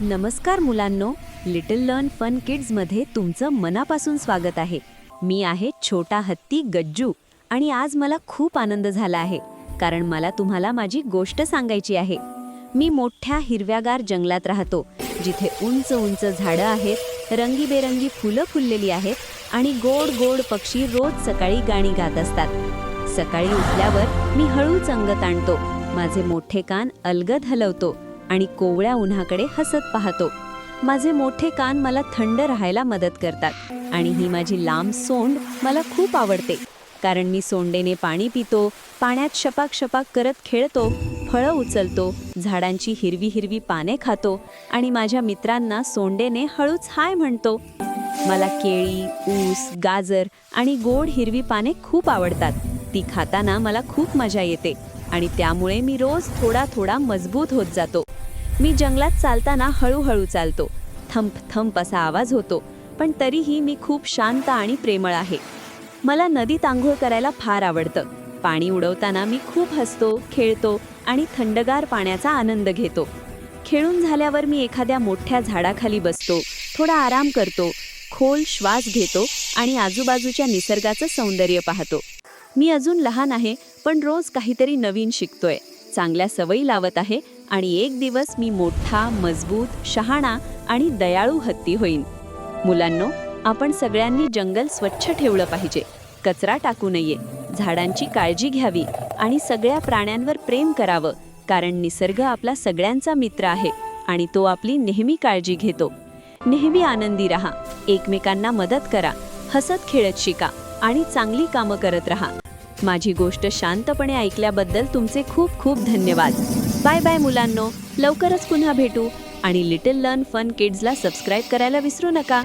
नमस्कार मुलांनो, little learn fun किड्समध्ये तुमचं मनापासून स्वागत आहे. मी आहे छोटा हत्ती गज्जू आणि आज मला खूप आनंद झाला आहे कारण मला तुम्हाला माझी गोष्ट सांगायची आहे. मी मोठ्या हिरव्यागार जंगलात राहतो जिथे उंच उंच झाडं आहेत, रंगीबेरंगी फुलं फुललेली आहेत आणि गोड गोड पक्षी रोज सकाळी गाणी गात असतात. सकाळी उठल्यावर मी हळूच अंग ताणतो, माझे मोठे कान अलगद हलवतो आणि कोवळ्या उन्हाकडे हसत पाहतो. माझे मोठे कान मला थंड राहायला मदत करतात आणि ही माझी लांब सोंड मला खूप आवडते कारण मी सोंडेने पाणी पितो, पाण्यात शपाक शपाक करत खेळतो, फळं उचलतो, झाडांची हिरवी हिरवी पाने खातो आणि माझ्या मित्रांना सोंडेने हळूच हाय म्हणतो. मला केळी, ऊस, गाजर आणि गोड हिरवी पाने खूप आवडतात. ती खाताना मला खूप मजा येते आणि त्यामुळे मी रोज थोडा थोडा मजबूत होत जातो. मी जंगलात चालताना हळूहळू चालतो. थंप थंप असा आवाज होतो, पण तरीही मी खूप शांत आणि प्रेमळ आहे. मला नदीत आंघोळ करायला फार आवडतं. पाणी उडवताना मी खूप हसतो, खेळतो आणि थंडगार पाण्याचा आनंद घेतो. खेळून झाल्यावर मी एखाद्या मोठ्या झाडाखाली बसतो, थोडा आराम करतो, खोल श्वास घेतो आणि आजूबाजूच्या निसर्गाचं सौंदर्य पाहतो. मी अजून लहान आहे, पण रोज काहीतरी नवीन शिकतोय, चांगल्या सवयी लावत आहे आणि एक दिवस मी मोठा, मजबूत, शहाणा आणि दयाळू हत्ती होईन. मुलांनो, आपण सगळ्यांनी जंगल स्वच्छ ठेवलं पाहिजे, कचरा टाकू नये, झाडांची काळजी घ्यावी आणि सगळ्या प्राण्यांवर प्रेम करावं कारण निसर्ग आपला सगळ्यांचा मित्र आहे आणि तो आपली नेहमी काळजी घेतो. नेहमी आनंदी राहा, एकमेकांना मदत करा, हसत खेळत शिका आणि चांगली कामं करत राहा. माझी गोष्ट शांतपणे ऐकल्याबद्दल तुमचे खूप खूप धन्यवाद. बाय बाय मुलांनो, लवकरच पुन्हा भेटू आणि लिटल लर्न फन किड्सला सबस्क्राईब करायला विसरू नका.